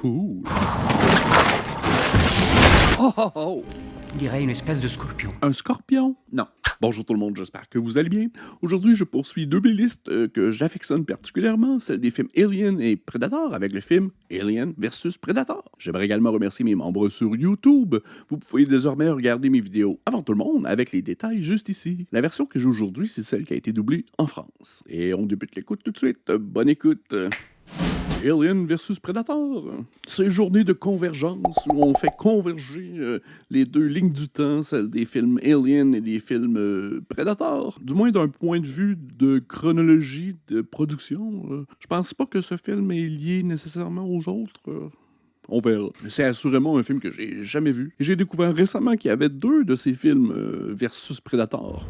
Cool. Oh, oh, oh. On dirait une espèce de scorpion. Un scorpion? Non. Bonjour tout le monde, j'espère que vous allez bien. Aujourd'hui, je poursuis deux des listes que j'affectionne particulièrement, celle des films Alien et Predator, avec le film Alien vs Predator. J'aimerais également remercier mes membres sur YouTube. Vous pouvez désormais regarder mes vidéos avant tout le monde, avec les détails juste ici. La version que j'ai aujourd'hui, c'est celle qui a été doublée en France. Et on débute l'écoute tout de suite. Bonne écoute. Alien vs Predator. Ces journées de convergence où on fait converger les deux lignes du temps, celle des films Alien et des films Predator. Du moins d'un point de vue de chronologie de production. Je pense pas que ce film est lié nécessairement aux autres. On verra. C'est assurément un film que j'ai jamais vu. Et j'ai découvert récemment qu'il y avait deux de ces films versus Predator.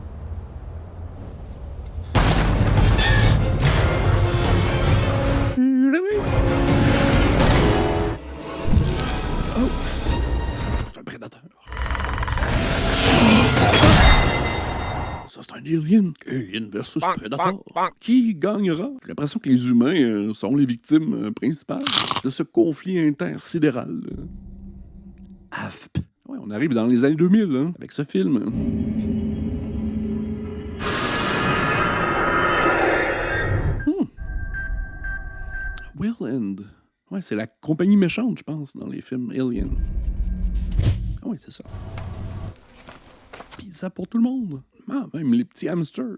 Oh, c'est un prédateur. Ça, c'est un alien. Alien versus Predator. Qui gagnera? J'ai l'impression que les humains sont les victimes principales de ce conflit intersidéral. Ouais, on arrive dans les années 2000 hein, avec ce film. Wayland. Ouais, c'est la compagnie méchante, je pense, dans les films Alien. Ah oui, c'est ça. Pizza pour tout le monde. Ah, même les petits hamsters.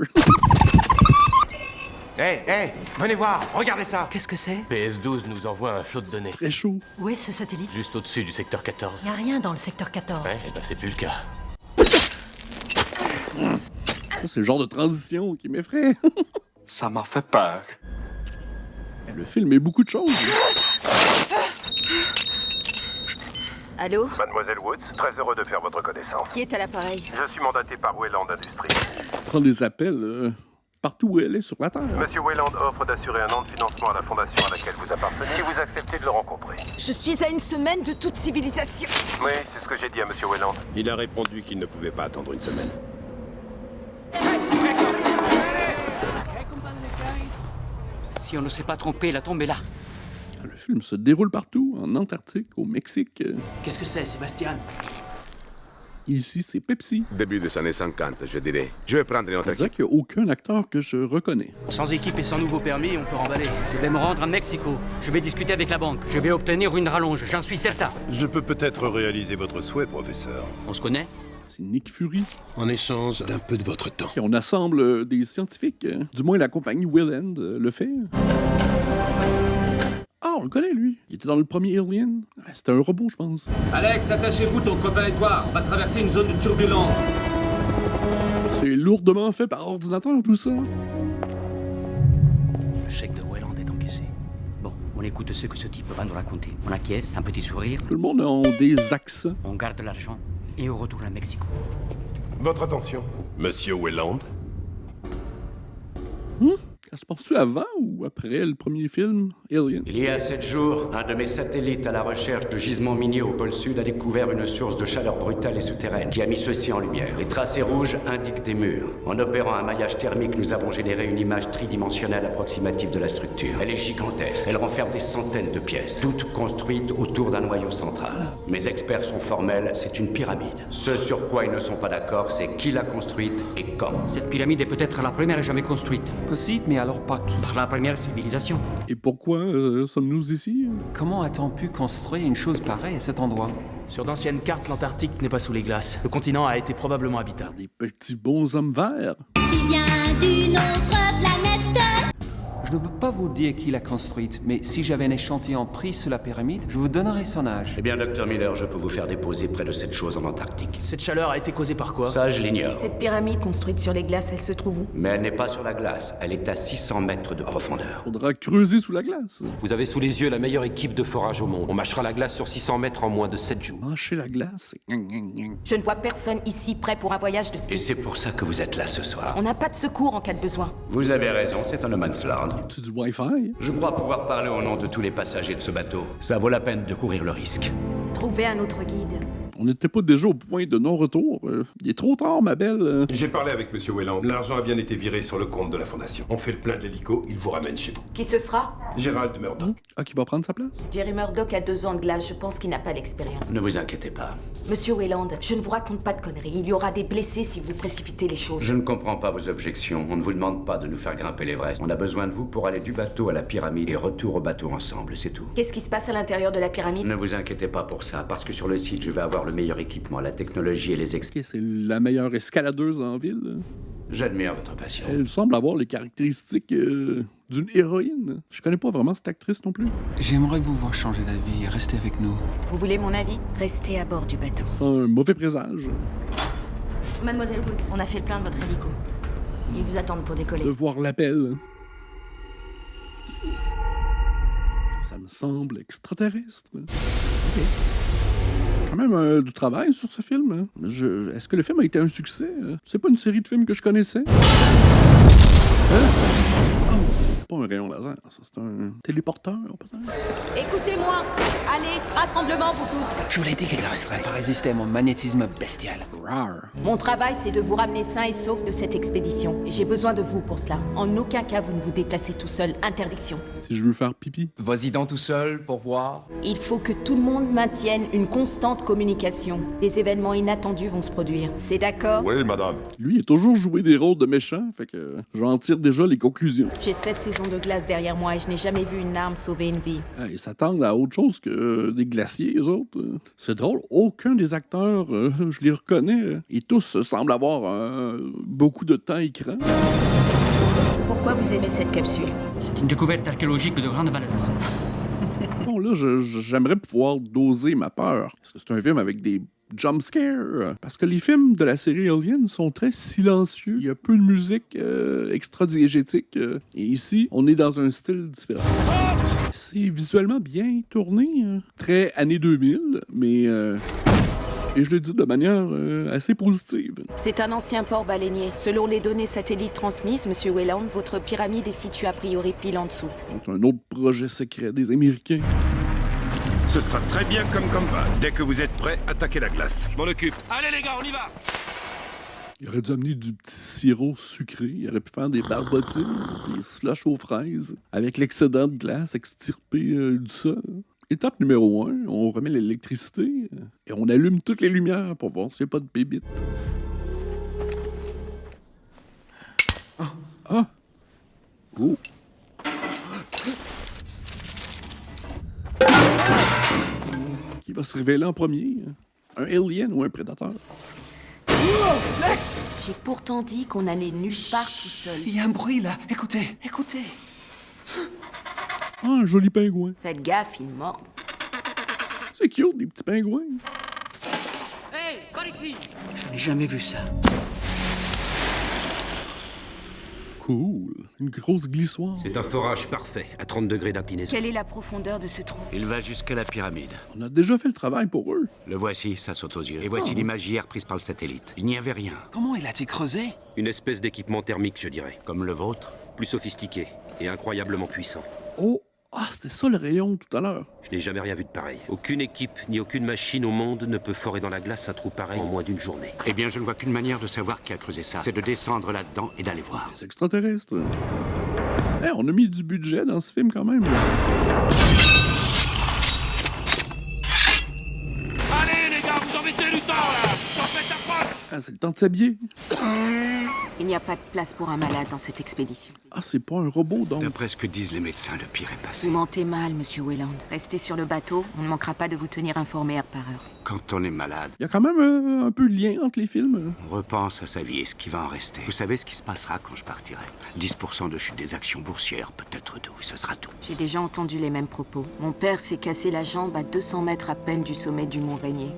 Hé, venez voir, regardez ça. Qu'est-ce que c'est? PS12 nous envoie un flot de données. Très chaud. Où est ce satellite? Juste au-dessus du secteur 14. Y a rien dans le secteur 14. Ouais, et ben c'est plus le cas. Ça, c'est le genre de transition qui m'effraie. Ça m'a fait peur. Le film est beaucoup de choses. Allô? Mademoiselle Woods, très heureux de faire votre connaissance. Qui est à l'appareil? Je suis mandaté par Wayland Industries. Prendre des appels partout où elle est sur la Terre. Monsieur Wayland offre d'assurer un an de financement à la fondation à laquelle vous appartenez si vous acceptez de le rencontrer. Je suis à une semaine de toute civilisation. Oui, c'est ce que j'ai dit à Monsieur Wayland. Il a répondu qu'il ne pouvait pas attendre une semaine. Si on ne s'est pas trompé, la tombe est là. Le film se déroule partout, en Antarctique, au Mexique. Qu'est-ce que c'est, Sébastien? Ici, c'est Pepsi. Début des années 50, je dirais. Je vais prendre On notre dirait qu'il n'y a aucun acteur que je reconnais. Sans équipe et sans nouveau permis, on peut remballer. Je vais me rendre à Mexico. Je vais discuter avec la banque. Je vais obtenir une rallonge, j'en suis certain. Je peux peut-être réaliser votre souhait, professeur. On se connaît? C'est Nick Fury. En échange d'un peu de votre temps. Et on assemble des scientifiques. Du moins, la compagnie Wayland le fait. Ah, on le connaît, lui. Il était dans le premier Alien. C'était un robot, je pense. Alex, attachez-vous, ton copain et toi. On va traverser une zone de turbulence. C'est lourdement fait par ordinateur, tout ça. Le chèque de Wayland est encaissé. Bon, on écoute ce que ce type va nous raconter. On acquiesce, un petit sourire. Tout le monde a des accents. On garde l'argent et on retourne à Mexico. Votre attention. Monsieur Wayland. Ça se passe-tu avant ou après le premier film, Alien? Il y a 7 jours, un de mes satellites à la recherche de gisements miniers au pôle sud a découvert une source de chaleur brutale et souterraine qui a mis ceci en lumière. Les tracés rouges indiquent des murs. En opérant un maillage thermique, nous avons généré une image tridimensionnelle approximative de la structure. Elle est gigantesque. Elle renferme des centaines de pièces, toutes construites autour d'un noyau central. Mes experts sont formels, c'est une pyramide. Ce sur quoi ils ne sont pas d'accord, c'est qui l'a construite et quand. Cette pyramide est peut-être la première jamais construite. Possible, mais alors pas qui? Par la première civilisation. Et pourquoi sommes-nous ici? Comment a-t-on pu construire une chose pareille à cet endroit? Sur d'anciennes cartes, l'Antarctique n'est pas sous les glaces. Le continent a été probablement habitable. Des petits bonshommes verts. Tu viens d'une autre planète. Je ne peux pas vous dire qui l'a construite, mais si j'avais un échantillon pris sur la pyramide, je vous donnerais son âge. Eh bien, Dr Miller, je peux vous faire déposer près de cette chose en Antarctique. Cette chaleur a été causée par quoi? Ça, je l'ignore. Cette pyramide construite sur les glaces, elle se trouve où? Mais elle n'est pas sur la glace. Elle est à 600 mètres de profondeur. Faudra creuser sous la glace. Vous avez sous les yeux la meilleure équipe de forage au monde. On mâchera la glace sur 600 mètres en moins de 7 jours. Mâcher la glace. Je ne vois personne ici prêt pour un voyage de ce Et type. c'est pour ça que vous êtes là ce soir. On n'a pas de secours en cas de besoin. Vous avez raison, c'est un no man's land. Tu du Wi-Fi? Je crois pouvoir parler au nom de tous les passagers de ce bateau. Ça vaut la peine de courir le risque. Trouvez un autre guide. On n'était pas déjà au point de non-retour. Il est trop tard, ma belle. J'ai parlé avec Monsieur Weyland. L'argent a bien été viré sur le compte de la fondation. On fait le plein de l'hélico, il vous ramène chez vous. Qui ce sera? Gérald Murdoch. Ah, qui va prendre sa place? Jerry Murdoch a 2 ans de glace, je pense qu'il n'a pas l'expérience. Ne vous inquiétez pas. Monsieur Weyland, je ne vous raconte pas de conneries. Il y aura des blessés si vous précipitez les choses. Je ne comprends pas vos objections. On ne vous demande pas de nous faire grimper l'Everest. On a besoin de vous pour aller du bateau à la pyramide et retour au bateau ensemble, c'est tout. Qu'est-ce qui se passe à l'intérieur de la pyramide? Ne vous inquiétez pas pour ça, parce que sur le site, je vais avoir le meilleur équipement, la technologie et les Ok, c'est la meilleure escaladeuse en ville. J'admire votre passion. Elle semble avoir les caractéristiques d'une héroïne. Je connais pas vraiment cette actrice non plus. J'aimerais vous voir changer d'avis et rester avec nous. Vous voulez mon avis? Restez à bord du bateau. C'est un mauvais présage. Mademoiselle Woods, on a fait le plein de votre hélico. Ils vous attendent pour décoller. De voir l'appel. Ça me semble extraterrestre. Ok. Quand même du travail sur ce film. Hein. Est-ce que le film a été un succès? C'est pas une série de films que je connaissais. C'est pas un rayon laser, ça. C'est un téléporteur, peut-être. Écoutez-moi! Allez, rassemblement, vous tous! Je vous l'ai dit qu'elle resterait. Pas résister à mon magnétisme bestial. Rare. Mon travail, c'est de vous ramener sain et sauf de cette expédition. Et j'ai besoin de vous pour cela. En aucun cas, vous ne vous déplacez tout seul. Interdiction. Si je veux faire pipi. Vas-y dans tout seul pour voir. Il faut que tout le monde maintienne une constante communication. Des événements inattendus vont se produire. C'est d'accord? Oui, madame. Lui, il a toujours joué des rôles de méchant, fait que j'en tire déjà les conclusions. J'ai 7 saisons de glace derrière moi et je n'ai jamais vu une arme sauver une vie. Ils s'attendent à autre chose que des glaciers, eux autres. C'est drôle, aucun des acteurs, je les reconnais. Et tous semblent avoir beaucoup de temps écran. Pourquoi vous aimez cette capsule? C'est une découverte archéologique de grande valeur. Bon, là, j'aimerais pouvoir doser ma peur. Parce que c'est un film avec des jumpscares. Parce que les films de la série Alien sont très silencieux. Il y a peu de musique extra-diégétique. Et ici, on est dans un style différent. C'est visuellement bien tourné. Très années 2000, mais... Et je le dis de manière assez positive. C'est un ancien port baleinier. Selon les données satellites transmises, Monsieur Weyland, votre pyramide est située a priori pile en dessous. C'est un autre projet secret des Américains. Ce sera très bien comme base. Dès que vous êtes prêts, attaquez la glace. Je m'en occupe. Allez les gars, on y va! Il aurait dû amener du petit sirop sucré. Il aurait pu faire des barbotines, des slushs aux fraises, avec l'excédent de glace extirpé du sol. Étape numéro 1, on remet l'électricité et on allume toutes les lumières pour voir s'il n'y a pas de bébites. Ah! Oh! Qui va se révéler en premier? Un alien ou un prédateur? Lex! J'ai pourtant dit qu'on allait nulle part tout seul. Il y a un bruit là. Écoutez, écoutez. Ah, un joli pingouin. Faites gaffe, ils mordent. C'est cute, des petits pingouins. Hey, par ici! Je n'ai jamais vu ça. Cool. Une grosse glissoire. C'est un forage parfait, à 30 degrés d'inclinaison. Quelle est la profondeur de ce trou? Il va jusqu'à la pyramide. On a déjà fait le travail pour eux. Le voici, ça saute aux yeux. Et voici l'image hier prise par le satellite. Il n'y avait rien. Comment il a-t-il creusé? Une espèce d'équipement thermique, je dirais. Comme le vôtre. Plus sophistiqué et incroyablement puissant. Oh! Ah, c'était ça le rayon tout à l'heure. Je n'ai jamais rien vu de pareil. Aucune équipe ni aucune machine au monde ne peut forer dans la glace un trou pareil en moins d'une journée. Eh bien, je ne vois qu'une manière de savoir qui a creusé ça. C'est de descendre là-dedans et d'aller voir. C'est extraterrestre. Hey, on a mis du budget dans ce film quand même. Allez les gars, vous en mettez du temps là! T'en faites approche! Ah, c'est le temps de s'habiller. Il n'y a pas de place pour un malade dans cette expédition. Ah, c'est pas un robot, donc. D'après ce que disent les médecins, le pire est passé. Vous mentez mal, Monsieur Weyland. Restez sur le bateau, on ne manquera pas de vous tenir informé heure par heure. Quand on est malade, Il y a quand même un peu de lien entre les films. on repense à sa vie et ce qui va en rester. Vous savez ce qui se passera quand je partirai? 10% de chute des actions boursières, peut-être 12, ce sera tout. J'ai déjà entendu les mêmes propos. Mon père s'est cassé la jambe à 200 mètres à peine du sommet du Mont Rainier.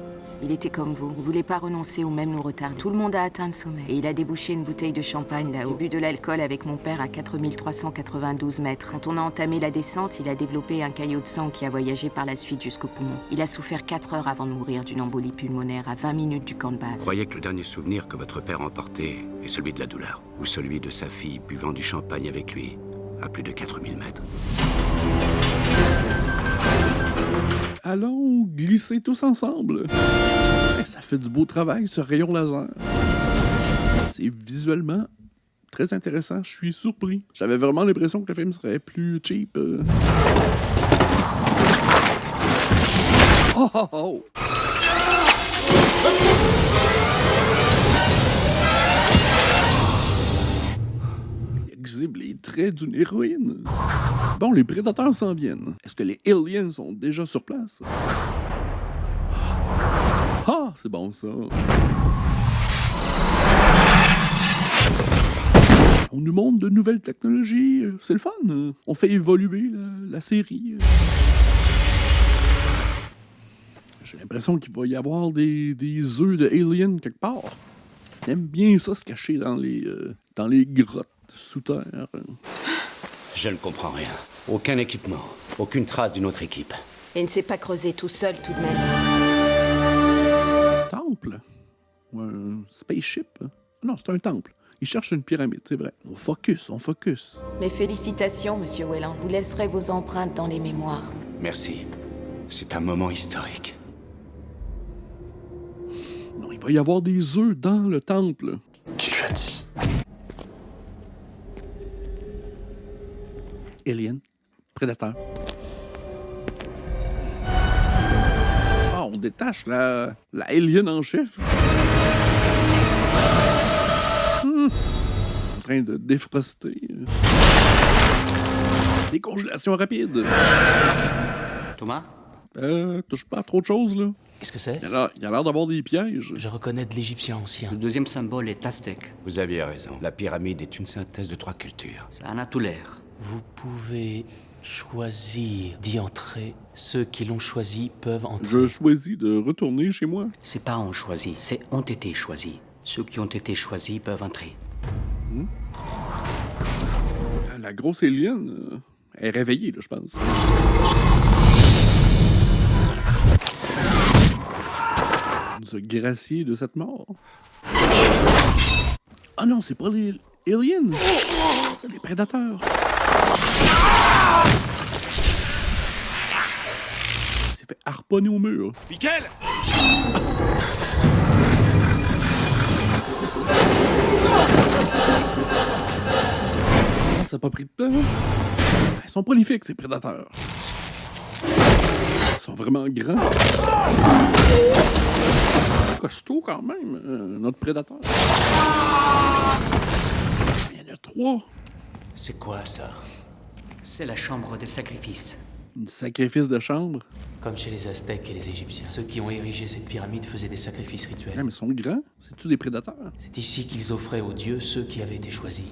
Il était comme vous, ne voulait pas renoncer ou même nous retarder. Tout le monde a atteint le sommet. Et il a débouché une bouteille de champagne là-haut. Il a bu de l'alcool avec mon père à 4392 mètres. Quand on a entamé la descente, il a développé un caillot de sang qui a voyagé par la suite jusqu'au poumon. Il a souffert 4 heures avant de mourir d'une embolie pulmonaire à 20 minutes du camp de base. Croyez que le dernier souvenir que votre père emportait est celui de la douleur. Ou celui de sa fille buvant du champagne avec lui à plus de 4000 mètres. Allons glisser tous ensemble. Ça fait du beau travail, ce rayon laser. C'est visuellement très intéressant. Je suis surpris. J'avais vraiment l'impression que le film serait plus cheap. Oh, oh, oh! Il exhibe les traits d'une héroïne. Bon, les prédateurs s'en viennent. Est-ce que les aliens sont déjà sur place? Ah, c'est bon ça. On nous montre de nouvelles technologies. C'est le fun. On fait évoluer la série. J'ai l'impression qu'il va y avoir des œufs de aliens quelque part. J'aime bien ça se cacher dans les grottes sous terre. Je ne comprends rien. Aucun équipement, aucune trace d'une autre équipe. Et ne s'est pas creusé tout seul tout de même. Temple? Ou un spaceship? Non, c'est un temple. Il cherche une pyramide, c'est vrai. On focus. Mes félicitations, Monsieur Whelan. Vous laisserez vos empreintes dans les mémoires. Merci. C'est un moment historique. Non, il va y avoir des œufs dans le temple. Qui lui a dit? Alien. Prédateur. Ah, on détache la alien en chef. En train de défroster. Décongélation rapide. Thomas? Touche pas à trop de choses, là. Qu'est-ce que c'est? Il a l'air d'avoir des pièges. Je reconnais de l'égyptien ancien. Le deuxième symbole est aztèque. Vous aviez raison. La pyramide est une synthèse de 3 cultures. Ça en a tout l'air. Vous pouvez choisir d'y entrer. Ceux qui l'ont choisi peuvent entrer. Je choisis de retourner chez moi. C'est pas on choisit, c'est ont été choisis. Ceux qui ont été choisis peuvent entrer. La grosse alien est réveillée, là, je pense. On nous a gracié de cette mort. Ah non, c'est pas les aliens. C'est les prédateurs. Il s'est fait harponner au mur. Nickel! Ça n'a pas pris de temps. Ils sont prolifiques, ces prédateurs. Ils sont vraiment grands. Costaud quand même, notre prédateur. Il y en a 3. C'est quoi ça? C'est la chambre des sacrifices. Une sacrifice de chambre. Comme chez les Aztèques et les Égyptiens. Ceux qui ont érigé cette pyramide faisaient des sacrifices rituels. Ouais, mais ils sont grands. C'est-tu des prédateurs? C'est ici qu'ils offraient aux dieux ceux qui avaient été choisis.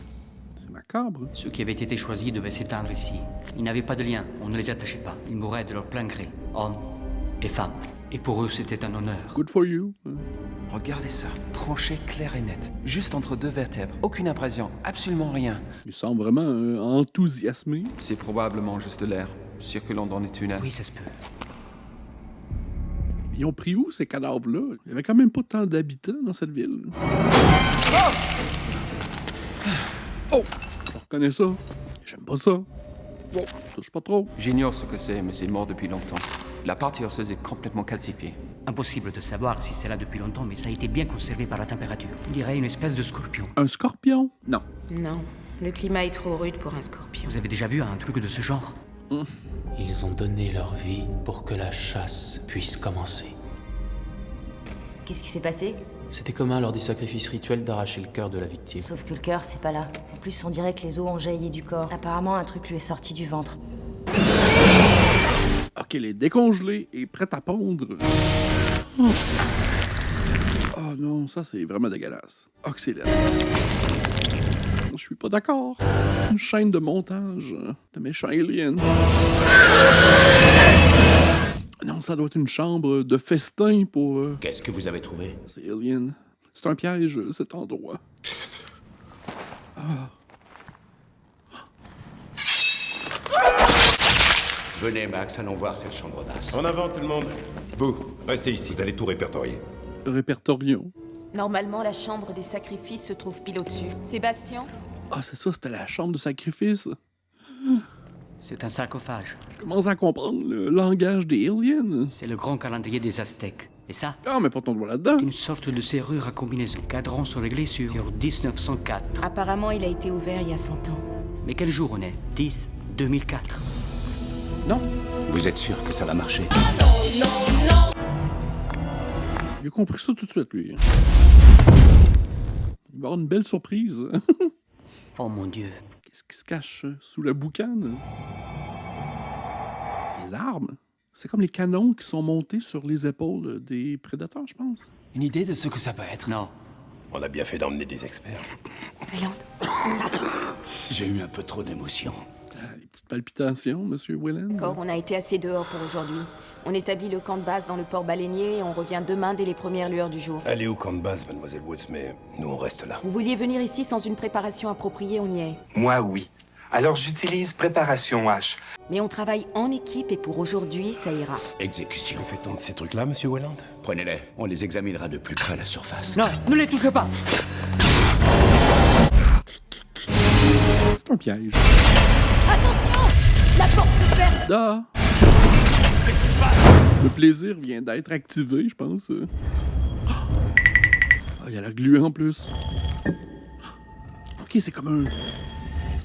C'est macabre. Ceux qui avaient été choisis devaient s'éteindre ici. Ils n'avaient pas de lien, on ne les attachait pas. Ils mouraient de leur plein gré, hommes et femmes. Et pour eux, c'était un honneur. Good for you. Regardez ça, tranché clair et net. Juste entre deux vertèbres, aucune abrasion, absolument rien. Il semble vraiment enthousiasmé. C'est probablement juste l'air, circulant dans les tunnels. Oui, ça se peut. Ils ont pris où ces cadavres-là? Il y avait quand même pas tant d'habitants dans cette ville. Oh! Je reconnais ça. J'aime pas ça. Bon, touche pas trop. J'ignore ce que c'est, mais c'est mort depuis longtemps. La partie osseuse est complètement calcifiée. Impossible de savoir si c'est là depuis longtemps, mais ça a été bien conservé par la température. On dirait une espèce de scorpion. Un scorpion? Non. Non, le climat est trop rude pour un scorpion. Vous avez déjà vu un truc de ce genre? Ils ont donné leur vie pour que la chasse puisse commencer. Qu'est-ce qui s'est passé? C'était commun lors des sacrifices rituels d'arracher le cœur de la victime. Sauf que le cœur, c'est pas là. En plus, on dirait que les os ont jailli du corps. Apparemment, un truc lui est sorti du ventre. Ok, elle est décongelée et prête à pondre. Oh non, ça c'est vraiment dégueulasse. Oxylène. Je suis pas d'accord. Une chaîne de montage de méchants aliens. Non, ça doit être une chambre de festin pour... Qu'est-ce que vous avez trouvé? C'est alien. C'est un piège, cet endroit. Ah. Venez, Max, allons voir cette chambre basse. En avant, tout le monde. Vous, restez ici, vous allez tout répertorier. Répertorions. Normalement, la chambre des sacrifices se trouve pile au-dessus. Sébastien? Ah, c'est ça, c'était la chambre de sacrifice. C'est un sarcophage. Je commence à comprendre le langage des aliens. C'est le grand calendrier des Aztèques. Et ça? Ah, mais pas ton doigt là-dedans. Une sorte de serrure à combinaison. Cadran sur réglé sur 1904. Apparemment, il a été ouvert il y a 100 ans. Mais quel jour on est? 10-2004. Non. Vous êtes sûr que ça va marcher? Il a compris ça tout de suite, lui. Il va avoir une belle surprise. Oh mon Dieu. Qu'est-ce qui se cache sous la boucane? Les armes? C'est comme les canons qui sont montés sur les épaules des prédateurs, je pense. Une idée de ce que ça peut être? Non. On a bien fait d'emmener des experts. J'ai eu un peu trop d'émotion. Les petites palpitations, Monsieur Whelan. D'accord, on a été assez dehors pour aujourd'hui. On établit le camp de base dans le port baleinier et on revient demain dès les premières lueurs du jour. Allez au camp de base, mademoiselle Woods, mais nous on reste là. Vous vouliez venir ici sans une préparation appropriée, on y est. Moi, oui. Alors j'utilise préparation H. Mais on travaille en équipe et pour aujourd'hui, ça ira. Exécution. Que fait-on de ces trucs-là, monsieur Welland? Prenez-les, on les examinera de plus près à la surface. Non, ne les touchez pas! C'est un piège. Attention! La porte se ferme! Ah! Le plaisir vient d'être activé, je pense. Ah, il y a la gluée en plus. Ok, c'est comme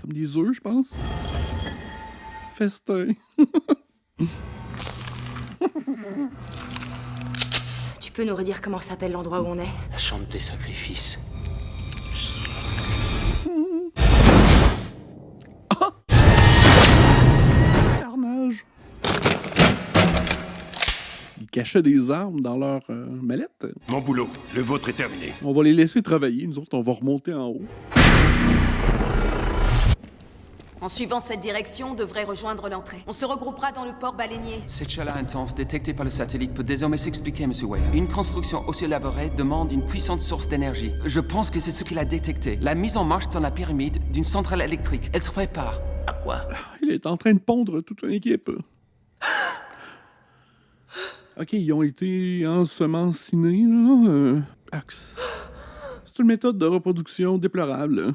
des œufs, je pense. Festin. Tu peux nous redire comment s'appelle l'endroit où on est? La chambre des sacrifices. Carnage. Ils cachaient des armes dans leur mallette. Mon boulot, le vôtre est terminé. On va les laisser travailler. Nous autres, on va remonter en haut. En suivant cette direction, on devrait rejoindre l'entrée. On se regroupera dans le port baleinier. Cette chaleur intense détectée par le satellite peut désormais s'expliquer, Monsieur Whelan. Une construction aussi élaborée demande une puissante source d'énergie. Je pense que c'est ce qu'il a détecté. La mise en marche dans la pyramide d'une centrale électrique. Elle se prépare. À quoi? Il est en train de pondre toute une équipe. Ok, ils ont été ensemencinés, là. C'est une méthode de reproduction déplorable.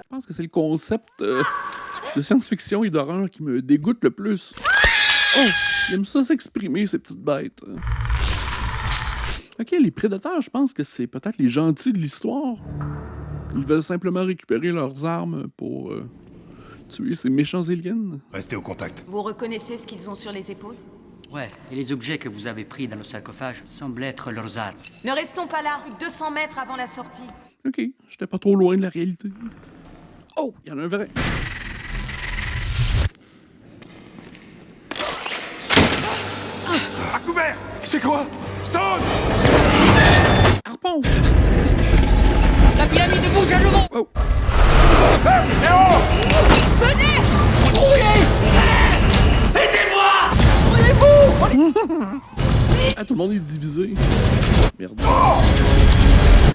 Je pense que c'est le concept de science-fiction et d'horreur qui me dégoûte le plus. Oh, il aime ça s'exprimer, ces petites bêtes. Ok, les prédateurs, je pense que c'est peut-être les gentils de l'histoire. Ils veulent simplement récupérer leurs armes pour tuer ces méchants aliens. Restez au contact. Vous reconnaissez ce qu'ils ont sur les épaules? Ouais, et les objets que vous avez pris dans le sarcophage semblent être leurs armes. Ne restons pas là, 200 mètres avant la sortie. Ok, j'étais pas trop loin de la réalité. Oh, il y en a un vrai. À couvert! C'est quoi? Stone! Harpon! La pyramide bouge à nouveau! Oh! Hey, Léo! Venez! Ah, tout le monde est divisé. Merde.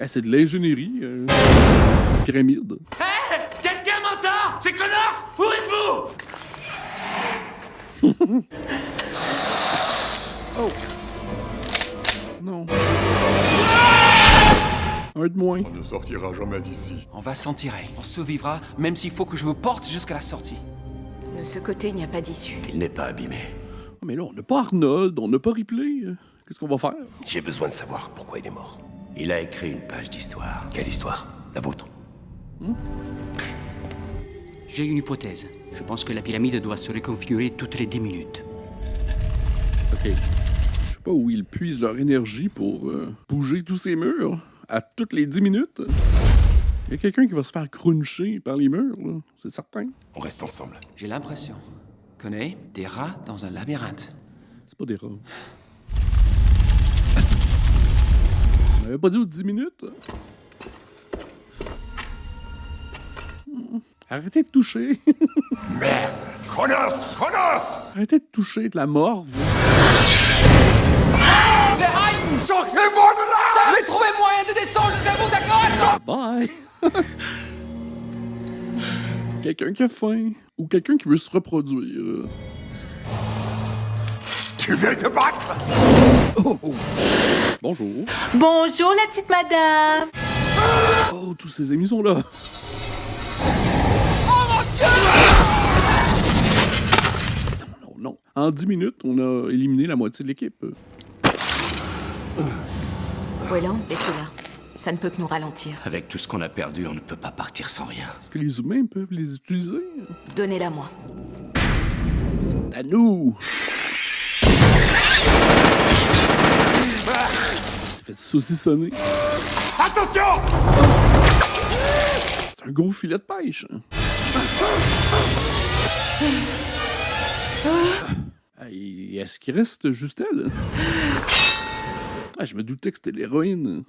Ah, c'est de l'ingénierie. C'est une pyramide. Hé! Quelqu'un m'entend? C'est Connor? Où êtes-vous? Oh! Non. Un de moins. On ne sortira jamais d'ici. On va s'en tirer. On survivra, même s'il faut que je vous porte jusqu'à la sortie. De ce côté, il n'y a pas d'issue. Il n'est pas abîmé. Oh, mais là, on n'a pas Arnold, on n'a pas Ripley. Qu'est-ce qu'on va faire? J'ai besoin de savoir pourquoi il est mort. Il a écrit une page d'histoire. Quelle histoire? La vôtre? J'ai une hypothèse. Je pense que la pyramide doit se reconfigurer toutes les 10 minutes. Ok. Je sais pas où ils puisent leur énergie pour bouger tous ces murs à toutes les 10 minutes. Il y a quelqu'un qui va se faire cruncher par les murs, là. C'est certain. On reste ensemble. J'ai l'impression. Connais des rats dans un labyrinthe. C'est pas des rats. On avait pas dit aux 10 minutes. Arrêtez de toucher. Merde! Connasse! Connasse! Arrêtez de toucher de la morve. Les rails! Sortez-moi de là! Je vais trouver moyen de descendre jusqu'à vous, d'accord? Bye! Quelqu'un qui a faim. Ou quelqu'un qui veut se reproduire. Tu veux te battre? Oh, oh. Bonjour. Bonjour, la petite madame. Oh, tous ces amis sont là. Oh mon Dieu! En 10 minutes, on a éliminé la moitié de l'équipe. Wayland, laissez-la. Ça ne peut que nous ralentir. Avec tout ce qu'on a perdu, on ne peut pas partir sans rien. Est-ce que les humains peuvent les utiliser? Donnez-la moi. C'est à nous! C'est fait saucissonner. Attention! C'est un gros filet de pêche. Hey, est-ce qu'il reste juste elle? Ah, je me doutais que c'était l'héroïne.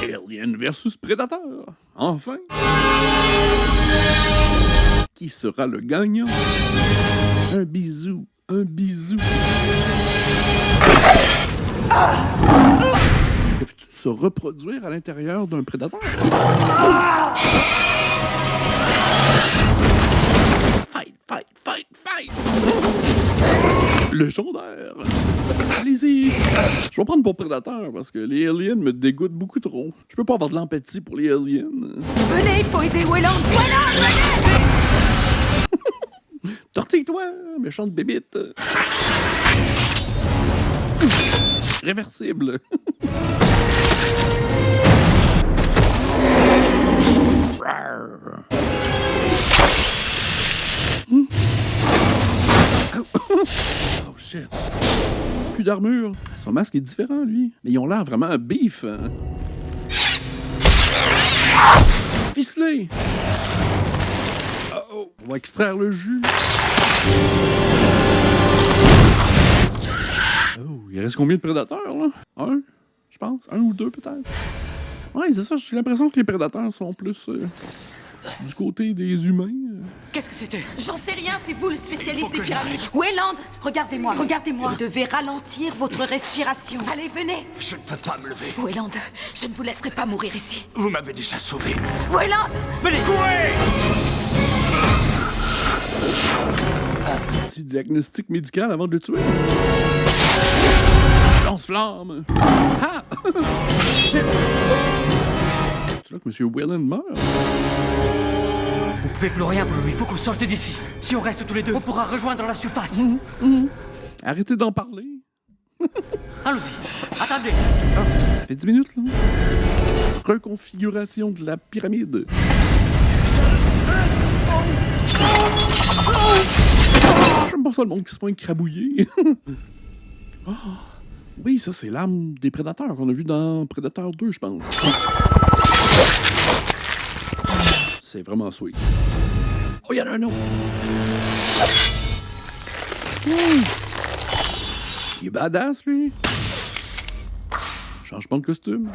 Alien versus Predator. Enfin. Qui sera le gagnant? Un bisou. Un bisou. Peux-tu se reproduire à l'intérieur d'un prédateur? Fight, fight, fight, fight! Le jaune d'air. Allez-y. Je vais prendre pour prédateur parce que les aliens me dégoûtent beaucoup trop. Je peux pas avoir de l'empathie pour les aliens. Venez, il faut aider Wayland. Wayland, venez! Tortille-toi, méchante bébite. Réversible. Oh shit. Plus d'armure. Son masque est différent, lui. Mais ils ont l'air vraiment beef. Hein? Ficelé. Oh, on va extraire le jus. Oh, il reste combien de prédateurs, là? Un, je pense. Un ou deux, peut-être. Ouais, c'est ça. J'ai l'impression que les prédateurs sont plus du côté des humains. Qu'est-ce que c'était? J'en sais rien, c'est vous le spécialiste des pyramides. Wayland, regardez-moi, regardez-moi. Vous devez ralentir votre respiration. Allez, venez. Je ne peux pas me lever. Wayland, je ne vous laisserai pas mourir ici. Vous m'avez déjà sauvé. Wayland! Venez, courez! Petit diagnostic médical avant de le tuer. Lance-flamme! Ah! C'est là que M. Wayland meurt. Vous pouvez plus rien pour lui, il faut qu'on sorte d'ici. Si on reste tous les deux, on pourra rejoindre la surface. Arrêtez d'en parler. Allons-y, attendez. Ça fait 10 minutes, là. Reconfiguration de la pyramide. J'aime pas ça, le monde qui se fait écrabouiller. Oh. Oui, ça, c'est l'arme des prédateurs qu'on a vu dans Predator 2, je pense. C'est vraiment sweet. Oh, il y en a un autre. Il est badass, lui. Changement de costume.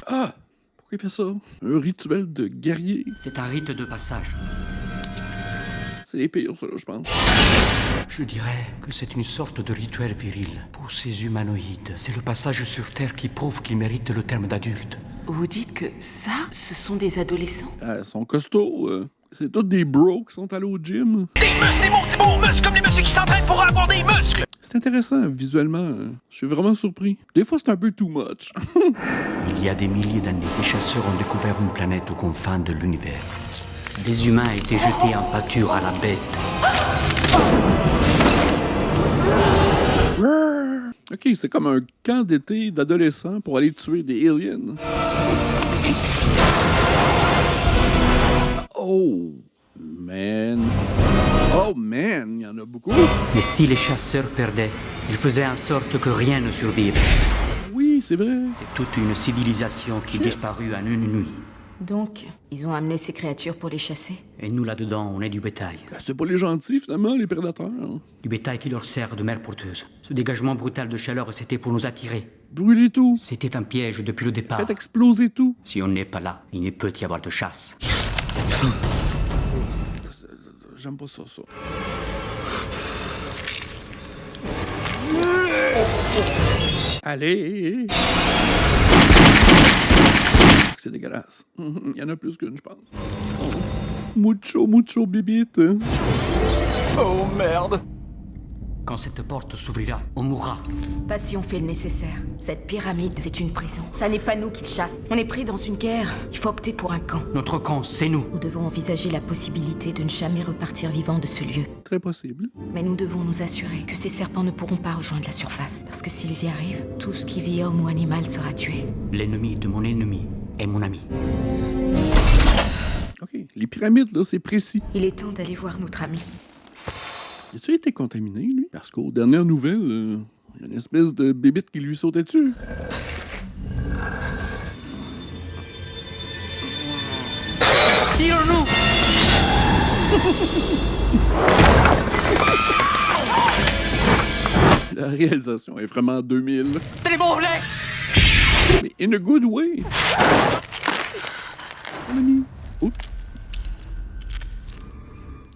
Ah! Pourquoi il fait ça? Un rituel de guerrier. C'est un rite de passage. C'est les pires, ça, je pense. Je dirais que c'est une sorte de rituel viril pour ces humanoïdes. C'est le passage sur Terre qui prouve qu'ils méritent le terme d'adulte. Vous dites que ça, ce sont des adolescents? Ils sont costauds. C'est tous des bros qui sont allés au gym. Des muscles, des bons muscles, comme les muscles qui s'entraînent pour avoir des muscles! C'est intéressant, visuellement. Je suis vraiment surpris. Des fois, c'est un peu too much. Il y a des milliers d'années, ces chasseurs ont découvert une planète aux confins de l'univers. Les humains étaient jetés en pâture à la bête. Ok, c'est comme un camp d'été d'adolescents pour aller tuer des aliens. Oh, man. Oh, man, il y en a beaucoup. Mais si les chasseurs perdaient, ils faisaient en sorte que rien ne survive. Oui, c'est vrai. C'est toute une civilisation qui disparut en une nuit. Donc, ils ont amené ces créatures pour les chasser? Et nous, là-dedans, on est du bétail. C'est pas les gentils, finalement, les prédateurs. Du bétail qui leur sert de mère porteuse. Ce dégagement brutal de chaleur, c'était pour nous attirer. Brûlez tout. C'était un piège depuis le départ. Faites exploser tout. Si on n'est pas là, il ne peut y avoir de chasse. J'aime pas ça. Allez! C'est dégueulasse. Il y en a plus qu'une, je pense. Oh. Mucho bibite. Oh merde! Quand cette porte s'ouvrira, on mourra. Pas si on fait le nécessaire. Cette pyramide, c'est une prison. Ça n'est pas nous qui le chassent. On est pris dans une guerre. Il faut opter pour un camp. Notre camp, c'est nous. Nous devons envisager la possibilité de ne jamais repartir vivant de ce lieu. Très possible. Mais nous devons nous assurer que ces serpents ne pourront pas rejoindre la surface. Parce que s'ils y arrivent, tout ce qui vit homme ou animal sera tué. L'ennemi de mon ennemi est mon ami. OK, les pyramides, là, c'est précis. Il est temps d'aller voir notre ami. A-tu été contaminé, lui? Parce qu'aux dernières nouvelles, il y a une espèce de bébite qui lui sautait dessus. Tire-nous! La réalisation est vraiment 2000. Très bon volet! Mais in a good way. Mon ami. Oups.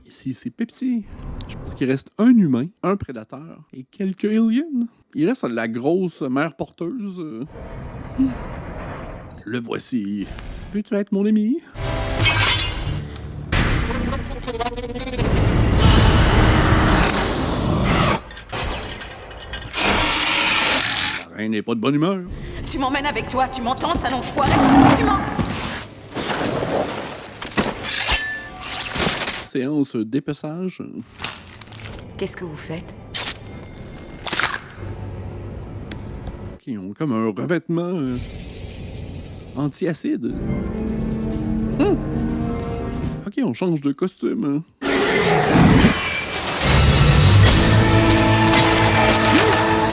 Ici, c'est Pepsi. Je pense qu'il reste un humain, un prédateur et quelques aliens. Il reste la grosse mère porteuse. Le voici. Veux-tu être mon ami? La reine n'est pas de bonne humeur. Tu m'emmènes avec toi, tu m'entends, sale enfoiré? Tu m'en... Séance d'épaissage. Qu'est-ce que vous faites? OK, ils ont comme un revêtement anti-acide. OK, on change de costume.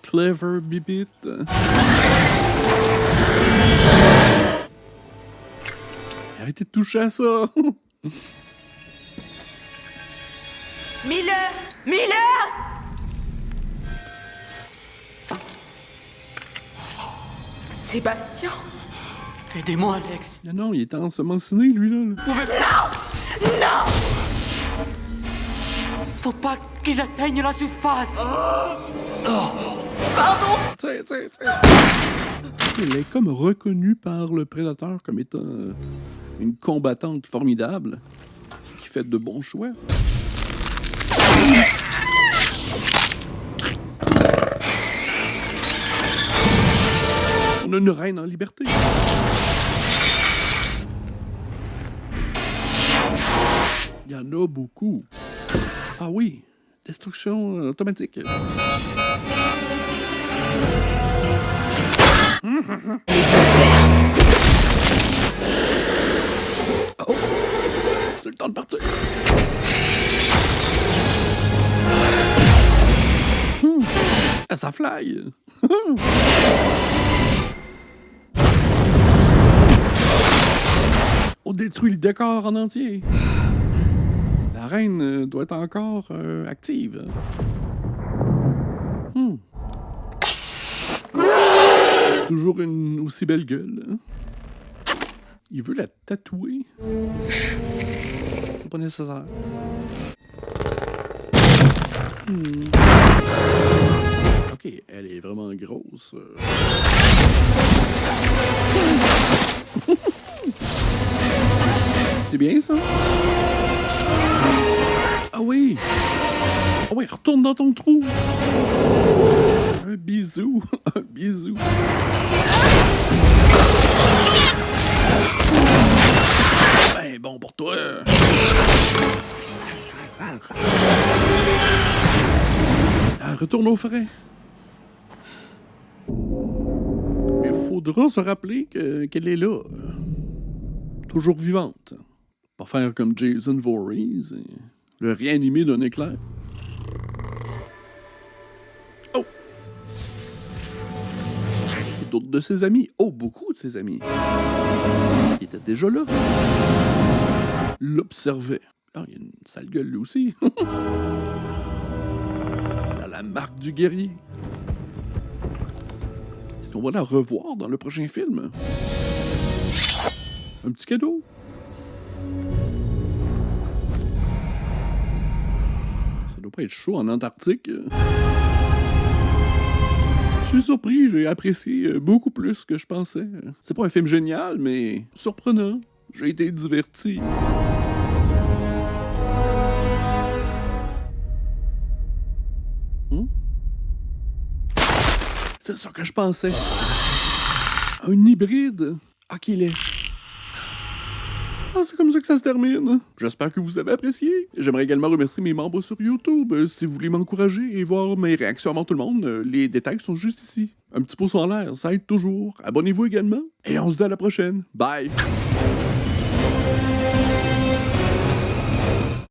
Clever bibite. Arrêtez de toucher à ça. Miller! Miller! Sébastien! Aidez-moi, Alex. Non, il était ensemenciné, lui, là. Non! Non! Faut pas qu'ils atteignent la surface. Pardon! Tiens. Elle est comme reconnue par le prédateur comme étant une combattante formidable qui fait de bons choix. On a une reine en liberté. Il y en a beaucoup. Ah oui, destruction automatique. Oh, c'est le temps de partir. Ça fly. On détruit le décor en entier. La reine doit être encore active. Toujours une aussi belle gueule. Hein? Il veut la tatouer. C'est pas nécessaire. Ok, elle est vraiment grosse. C'est bien ça? Ah oui! Ah oui, retourne dans ton trou! Un bisou! Un bisou! Ben bon pour toi! Retourne au frais! Il faudra se rappeler qu'elle est là. Toujours vivante. Pas faire comme Jason Voorhees et le réanimer d'un éclair. Oh! Et d'autres de ses amis. Oh, beaucoup de ses amis. Il était déjà là. L'observait. Ah, il y a une sale gueule lui aussi. La marque du guerrier. Est-ce qu'on va la revoir dans le prochain film? Un petit cadeau. Ça doit pas être chaud en Antarctique. Je suis surpris, j'ai apprécié beaucoup plus que je pensais. C'est pas un film génial, mais surprenant. J'ai été diverti. C'est ça que je pensais. Un hybride? Ah, qu'il est. Ah, c'est comme ça que ça se termine. J'espère que vous avez apprécié. J'aimerais également remercier mes membres sur YouTube. Si vous voulez m'encourager et voir mes réactions avant tout le monde, les détails sont juste ici. Un petit pouce en l'air, ça aide toujours. Abonnez-vous également. Et on se dit à la prochaine. Bye!